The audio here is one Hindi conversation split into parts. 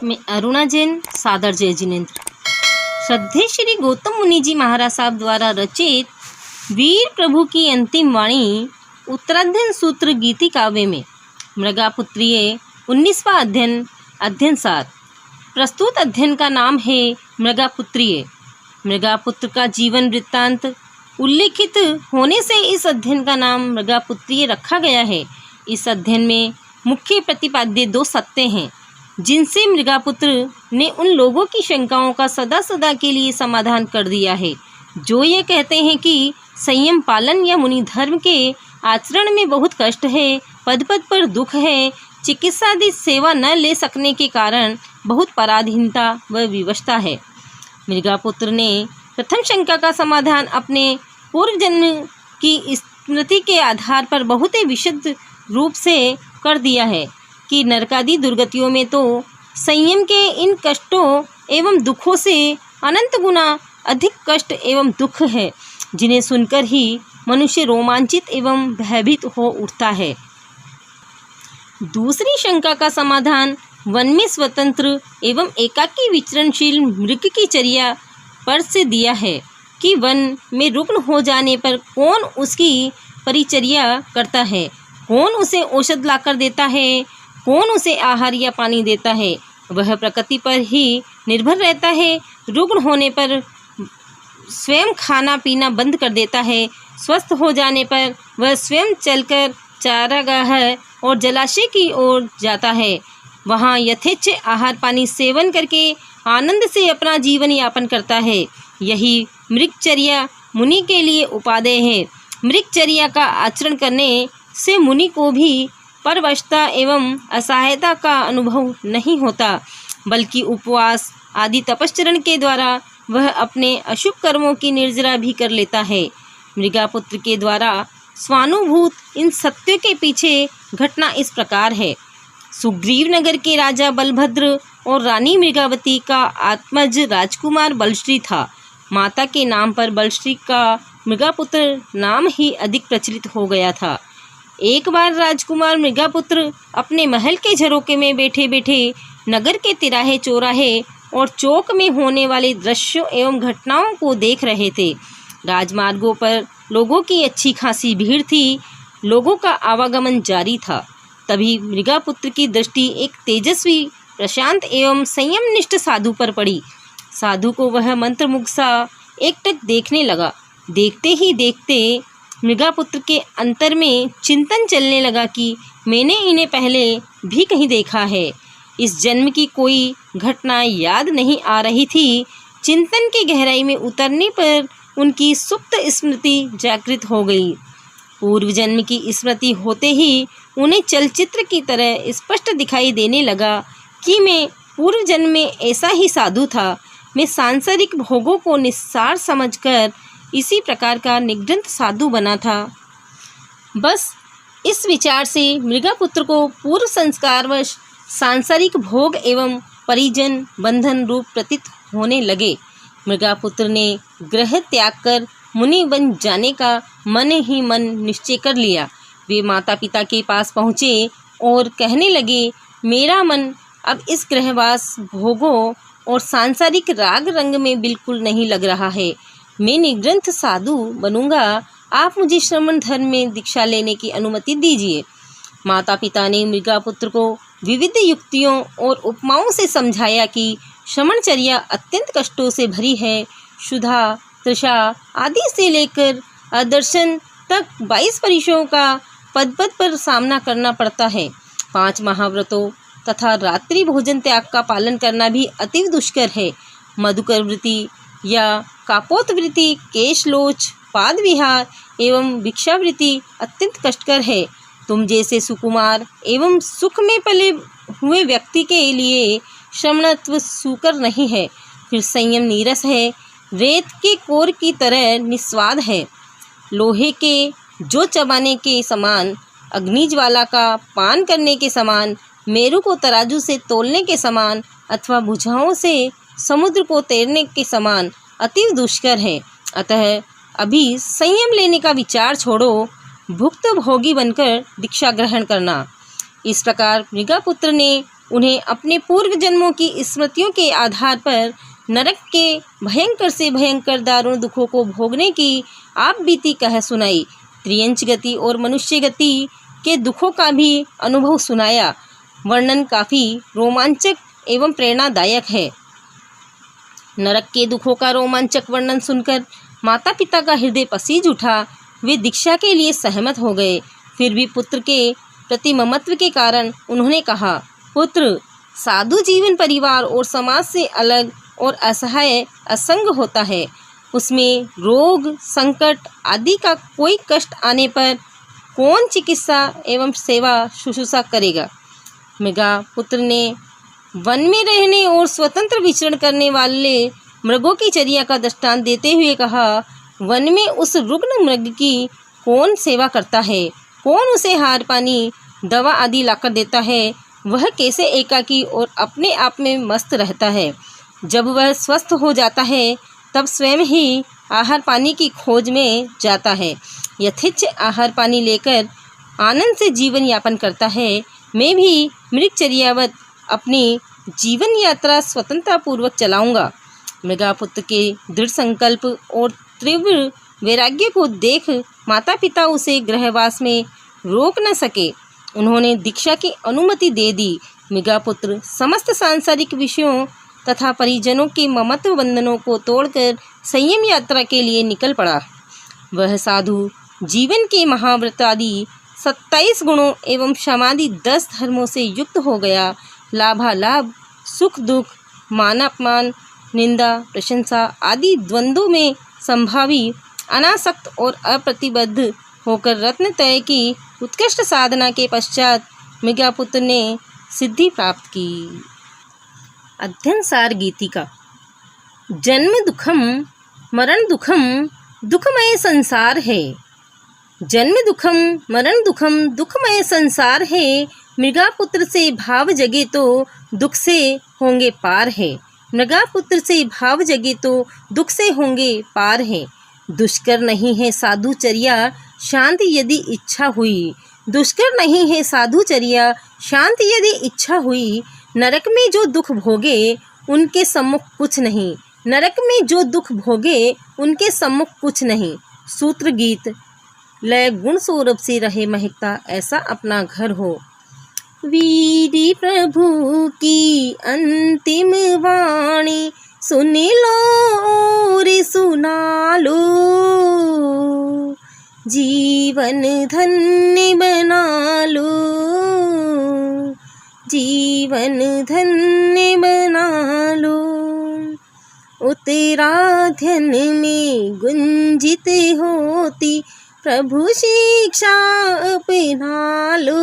मैं अरुणा जैन, सादर जय जिनेन्द्र। श्रद्धेय श्री गौतम मुनि जी महाराज साहब द्वारा रचित वीर प्रभु की अंतिम वाणी उत्तराध्ययन सूत्र गीति काव्य में मृगापुत्रीय 19वां अध्ययन सार। प्रस्तुत अध्ययन का नाम है मृगापुत्रीय। मृगापुत्र का जीवन वृत्तांत उल्लेखित होने से इस अध्ययन का नाम मृगापुत्रीय रखा गया है। इस अध्ययन में मुख्य प्रतिपाद्य 2 सत्य हैं, जिनसे मृगापुत्र ने उन लोगों की शंकाओं का सदा सदा के लिए समाधान कर दिया है जो ये कहते हैं कि संयम पालन या मुनि धर्म के आचरण में बहुत कष्ट है, पद पद पर दुख है, चिकित्सादि सेवा न ले सकने के कारण बहुत पराधीनता व विवशता है। मृगापुत्र ने प्रथम शंका का समाधान अपने पूर्व जन्म की स्मृति के आधार पर बहुत ही विशुद्ध रूप से कर दिया है कि नरकादि दुर्गतियों में तो संयम के इन कष्टों एवं दुखों से अनंत गुना अधिक कष्ट एवं दुख है, जिन्हें सुनकर ही मनुष्य रोमांचित एवं भयभीत हो उठता है। दूसरी शंका का समाधान वन में स्वतंत्र एवं एकाकी विचरणशील मृग की चर्या पर से दिया है कि वन में रुग्ण हो जाने पर कौन उसकी परिचर्या करता है, कौन उसे औषध लाकर देता है, कौन उसे आहार या पानी देता है। वह प्रकृति पर ही निर्भर रहता है। रुग्ण होने पर स्वयं खाना पीना बंद कर देता है। स्वस्थ हो जाने पर वह स्वयं चलकर चारागाह और जलाशय की ओर जाता है। वहाँ यथेच्छ आहार पानी सेवन करके आनंद से अपना जीवन यापन करता है। यही मृगचर्या मुनि के लिए उपादेय है। मृगचर्या का आचरण करने से मुनि को भी परवशता एवं असहायता का अनुभव नहीं होता, बल्कि उपवास आदि तपश्चरण के द्वारा वह अपने अशुभ कर्मों की निर्जरा भी कर लेता है। मृगापुत्र के द्वारा स्वानुभूत इन सत्यों के पीछे घटना इस प्रकार है। सुग्रीव नगर के राजा बलभद्र और रानी मृगावती का आत्मज राजकुमार बलश्री था। माता के नाम पर बलश्री का मृगापुत्र नाम ही अधिक प्रचलित हो गया था। एक बार राजकुमार मृगापुत्र अपने महल के झरोके में बैठे बैठे नगर के तिराहे चौराहे और चौक में होने वाले दृश्यों एवं घटनाओं को देख रहे थे। राजमार्गों पर लोगों की अच्छी खासी भीड़ थी। लोगों का आवागमन जारी था। तभी मृगापुत्र की दृष्टि एक तेजस्वी, प्रशांत एवं संयमनिष्ठ साधु पर पड़ी। साधु को वह मंत्रमुग्ध सा एकटक देखने लगा। देखते ही देखते मृगापुत्र के अंतर में चिंतन चलने लगा कि मैंने इन्हें पहले भी कहीं देखा है। इस जन्म की कोई घटना याद नहीं आ रही थी। चिंतन की गहराई में उतरने पर उनकी सुप्त स्मृति जागृत हो गई। पूर्व जन्म की स्मृति होते ही उन्हें चलचित्र की तरह स्पष्ट दिखाई देने लगा कि मैं पूर्व जन्म में ऐसा ही साधु था। मैं सांसारिक भोगों को निस्सार समझकर इसी प्रकार का निगृंत साधु बना था। बस इस विचार से मृगापुत्र को पूर्व संस्कारवश सांसारिक भोग एवं परिजन बंधन रूप प्रतीत होने लगे। मृगापुत्र ने गृह त्याग कर मुनि बन जाने का मन ही मन निश्चय कर लिया। वे माता पिता के पास पहुँचे और कहने लगे, मेरा मन अब इस गृहवास भोगों और सांसारिक राग रंग में बिल्कुल नहीं लग रहा है। मैं निग्रंथ साधु बनूंगा। आप मुझे श्रमण धर्म में दीक्षा लेने की अनुमति दीजिए। माता पिता ने मृगापुत्र को विविध युक्तियों और उपमाओं से समझाया कि श्रमणचर्या अत्यंत कष्टों से भरी है। क्षुधा, तृषा आदि से लेकर अदर्शन तक 22 परीक्षाओं का पद पद पर सामना करना पड़ता है। 5 महाव्रतों तथा रात्रि भोजन त्याग का पालन करना भी अति दुष्कर है। मधुकर वृत्ति या कापोतवृत्ति, केशलोच, पाद विहार एवं भिक्षावृत्ति अत्यंत कष्टकर है। तुम जैसे सुकुमार एवं सुख में पले हुए व्यक्ति के लिए श्रमणत्व सुकर नहीं है। फिर संयम नीरस है, रेत के कोर की तरह निस्वाद है। लोहे के जो चबाने के समान, अग्निज्वाला का पान करने के समान, मेरु को तराजू से तोलने के समान अथवा भुजाओं से समुद्र को तैरने के समान अति दुष्कर है। अतः अभी संयम लेने का विचार छोड़ो, भुक्त भोगी बनकर दीक्षा ग्रहण करना। इस प्रकार मृगापुत्र ने उन्हें अपने पूर्व जन्मों की स्मृतियों के आधार पर नरक के भयंकर से भयंकर दारुण दुखों को भोगने की आप बीती कह सुनाई। त्रियंच गति और मनुष्य गति के दुखों का भी अनुभव सुनाया। वर्णन काफ़ी रोमांचक एवं प्रेरणादायक है। नरक के दुखों का रोमांचक वर्णन सुनकर माता पिता का हृदय पसीज उठा। वे दीक्षा के लिए सहमत हो गए। फिर भी पुत्र के प्रति ममत्व के कारण उन्होंने कहा, पुत्र, साधु जीवन परिवार और समाज से अलग और असहाय असंग होता है। उसमें रोग संकट आदि का कोई कष्ट आने पर कौन चिकित्सा एवं सेवा शुश्रूषा करेगा। मृगा पुत्र ने वन में रहने और स्वतंत्र विचरण करने वाले मृगों की चर्या का दृष्टांत देते हुए कहा, वन में उस रुग्ण मृग की कौन सेवा करता है, कौन उसे हार पानी दवा आदि लाकर देता है, वह कैसे एकाकी और अपने आप में मस्त रहता है। जब वह स्वस्थ हो जाता है तब स्वयं ही आहार पानी की खोज में जाता है, यथेच्छ आहार पानी लेकर आनंद से जीवन यापन करता है। मैं भी मृगचर्यावत अपनी जीवन यात्रा स्वतंत्रता पूर्वक चलाऊंगा। मृगापुत्र के दृढ़ संकल्प और तीव्र वैराग्य को देख माता पिता उसे गृहवास में रोक न सके। उन्होंने दीक्षा की अनुमति दे दी। मृगापुत्र समस्त सांसारिक विषयों तथा परिजनों के ममत्व बंधनों को तोड़कर संयम यात्रा के लिए निकल पड़ा। वह साधु जीवन के महाव्रत आदि 27 गुणों एवं क्षमादि 10 धर्मों से युक्त हो गया। लाभालाभ, सुख दुख, मान अपमान, निंदा प्रशंसा आदि द्वंद्वों में संभावी, अनासक्त और अप्रतिबद्ध होकर रत्न तय की उत्कृष्ट साधना के पश्चात मृगापुत्र ने सिद्धि प्राप्त की। अध्ययन सार गीतिका। जन्म दुखम मरण दुखम दुखमय संसार है। जन्म दुखम मरण दुखम दुखमय संसार है। मृगापुत्र से भाव जगे तो दुख से होंगे पार है। मृगापुत्र से भाव जगे तो दुख से होंगे पार है। दुष्कर नहीं है साधुचर्या शांति यदि इच्छा हुई। दुष्कर नहीं है साधुचर्या शांति यदि इच्छा हुई। नरक में जो दुख भोगे उनके सम्मुख कुछ नहीं। नरक में जो दुख भोगे उनके सम्मुख कुछ नहीं। सूत्र गीत। लय गुण सौरभ से रहे महकता ऐसा अपना घर हो। वीरी प्रभु की अंतिम वाणी सुन लो और सुना लो। जीवन धन्य बना लो। जीवन धन्य बना लो। उत्तराध्ययन में गुंजित होती प्रभु शिक्षा अपना लो।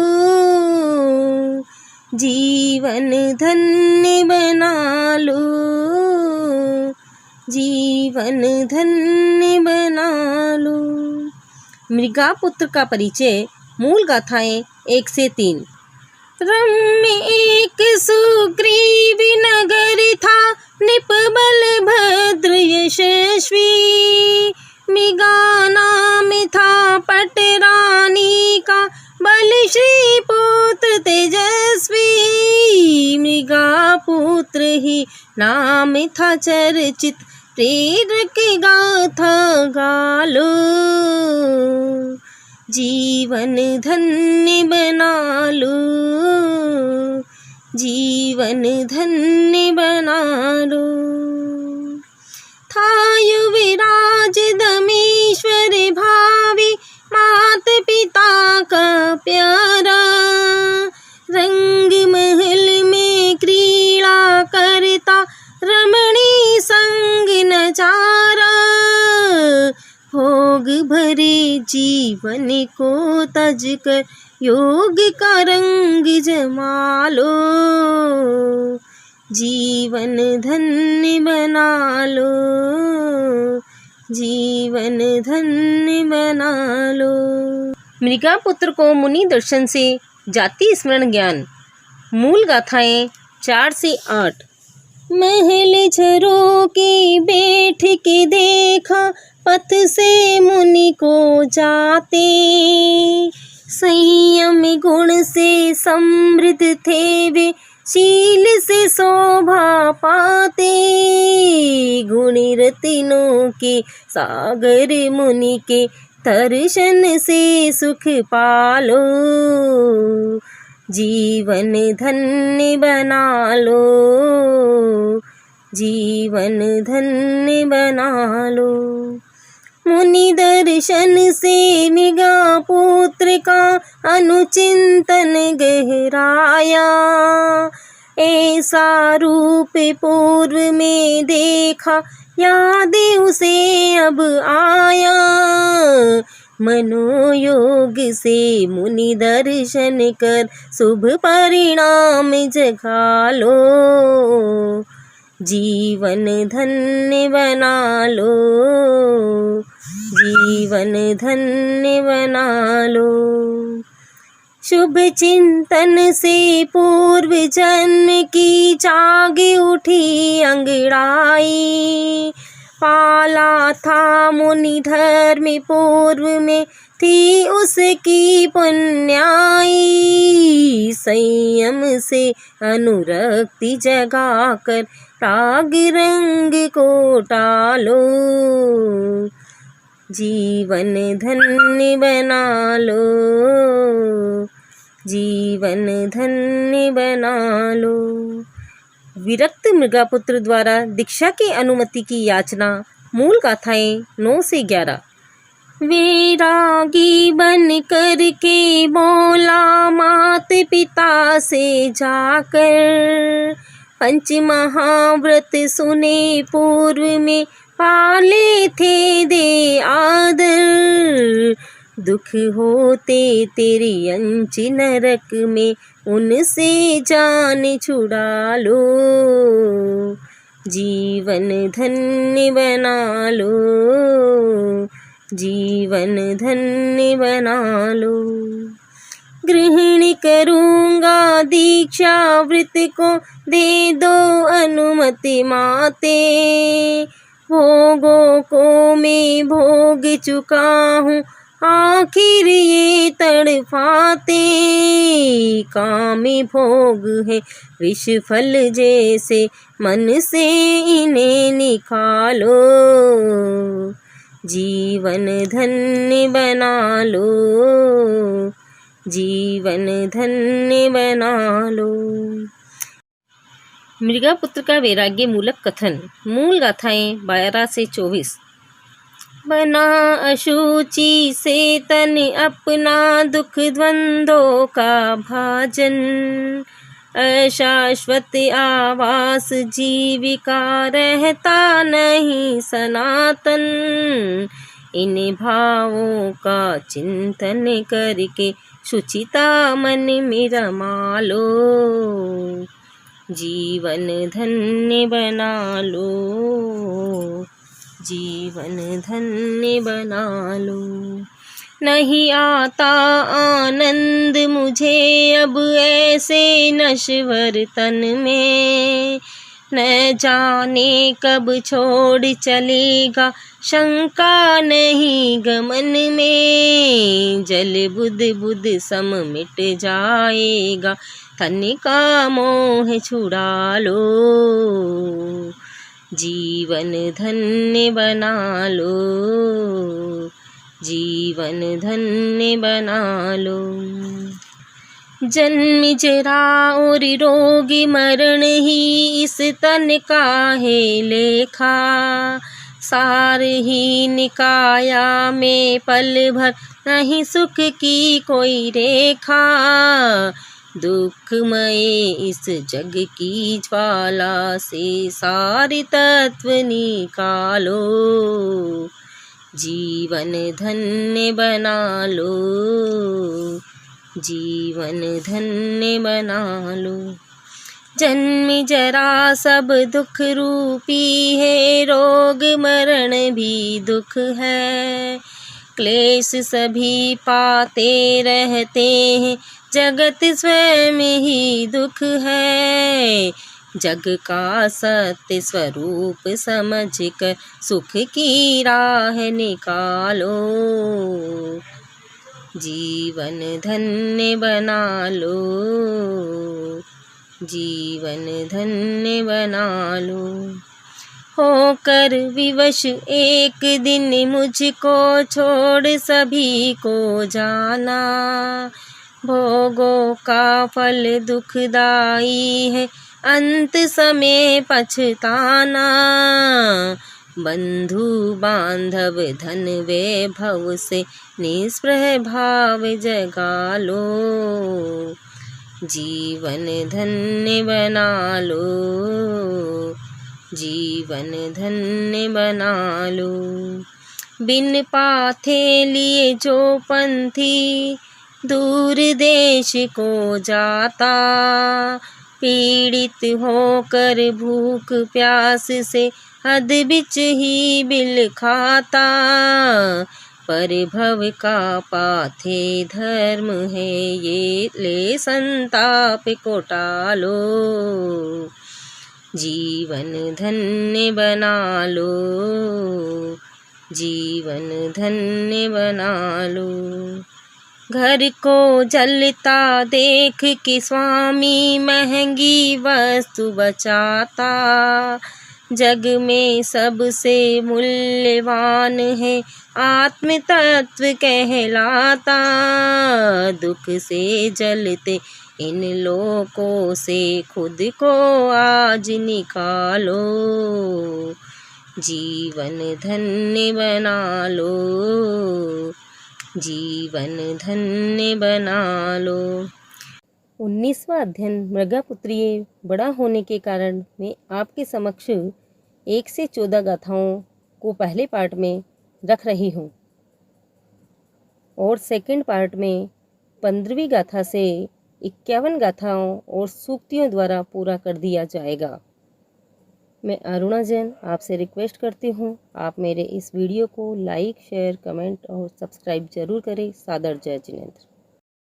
जीवन धन्य बना लो। जीवन धन्य बना लो। मृगापुत्र का परिचय। मूल गाथाएं 1 से 3। रम्य एक सुग्रीव नगर था निपबल भद्र यशस्वी। मृगा नाम था पटरानी का बल श्री पुत्र तेजस्वी। मृगापुत्र ही नाम था चर्चित प्रेरक गाथा गालो। जीवन धन्य बना लो। जीवन धन्य बना लो। था युवराज दमेश्वर भावी मात पिता का प्यारा। रंग महल में क्रीड़ा करता रमणी संग नचारा। भोग भरे जीवन को तज कर योग का रंग जमा लो। जीवन धन्य बना लो। जीवन धन्य बना लो। मृगापुत्र को मुनि दर्शन से जाति स्मरण ज्ञान। मूल गाथाएं 4 से 8। महल झरों के बैठ के देखा पथ से मुनि को जाते। संयम गुण से समृद्ध थे वे शील से शोभा पाते, गुण रत्नों के सागर मुनि के दर्शन से सुख पालो, जीवन धन्य बना लो, जीवन धन्य बना लो। मुनि दर्शन से निगाह पुत्र का अनुचिंतन गहराया, ऐसा रूप पूर्व में देखा, याद उसे अब आया। मनोयोग से मुनि दर्शन कर शुभ परिणाम जगा लो, जीवन धन्य बना लो, जीवन धन्य बना लो। शुभ चिंतन से पूर्व जन्म की जाग उठी अंगड़ाई, पाला था मुनि धर्म पूर्व में थी उसकी पुण्याई। संयम से अनुरक्ति जगा कर राग रंग को टालो, जीवन धन्य बना लो, जीवन धन्य बना लो। विरक्त मृगापुत्र द्वारा दीक्षा की अनुमति की याचना। मूल गाथाएं 9 से 11। वैरागी बन कर के बोला मात पिता से जाकर, पंच महाव्रत सुने पूर्व में पाले थे दे आदर। दुख होते तेरी अंच नरक में, उनसे जान छुड़ा लो, जीवन धन्य बना लो, जीवन धन्य बना लो। ग्रहण करूँगा दीक्षा व्रत को, दे दो अनुमति माते। भोगों को मैं भोग चुका हूँ, आखिर ये तड़पाते। कामी भोग है विष फल जैसे, मन से इन्हें निकालो, जीवन धन्य बना लो, जीवन धन्य बना लो। मृगापुत्र का वैराग्य मूलक कथन। मूल गाथाएं 12 से 24। बना अशुचि से तन अपना, दुख द्वंद्वों का भाजन। अशाश्वत आवास जीविका, रहता नहीं सनातन। इन भावों का चिंतन करके, शुचिता मन में रमा लो, जीवन धन्य बना लो, जीवन धन्य बना लो। नहीं आता आनंद मुझे अब ऐसे नश्वर तन में, न जाने कब छोड़ चलेगा, शंका नहीं गमन में। जल बुध बुध सम मिट जाएगा, तन का मोह छुड़ा लो, जीवन धन्य बना लो, जीवन धन्य बना लो। जन्म जरा और रोग मरण ही इस तन का है लेखा। सारहीन काया में पल भर नहीं सुख की कोई रेखा। दुखमय इस जग की ज्वाला से सारे तत्व निकालो, जीवन धन्य बना लो, जीवन धन्य बना लो। जन्म जरा सब दुख रूपी है, रोग मरण भी दुख है। क्लेश सभी पाते रहते हैं, जगत स्वयं ही दुख है। जग का सत्य स्वरूप समझ कर सुख की राह निकालो, जीवन धन्य बना लो, जीवन धन्य बना लो। होकर विवश एक दिन मुझको छोड़ सभी को जाना, भोगों का फल दुखदाई है अंत समय पछताना। बंधु बांधव धन वैभव से निष्प्रह भाव जगा लो, जीवन धन्य बना लो, जीवन धन्य बना लो। बिन पाथे लिए जो पंथी दूर देश को जाता, पीड़ित होकर भूख प्यास से हद बिच ही बिल खाता। परिभव का पाथे धर्म है ये, ले संताप को टालो, जीवन धन्य बना लो, जीवन धन्य बना लो। घर को जलता देख के स्वामी महंगी वस्तु बचाता, जग में सबसे मूल्यवान है आत्म तत्व कहलाता। दुख से जलते इन लोकों से खुद को आज निकालो, जीवन धन्य बना लो, जीवन धन्य बना लो। 19वां अध्ययन मृगापुत्रीय बड़ा होने के कारण मैं आपके समक्ष 1 से 14 गाथाओं को पहले पार्ट में रख रही हूँ और सेकंड पार्ट में 15वीं गाथा से 51 गाथाओं और सूक्तियों द्वारा पूरा कर दिया जाएगा। मैं अरुणा जैन आपसे रिक्वेस्ट करती हूँ, आप मेरे इस वीडियो को लाइक, शेयर, कमेंट और सब्सक्राइब जरूर करें। सादर जय जिनेंद्र।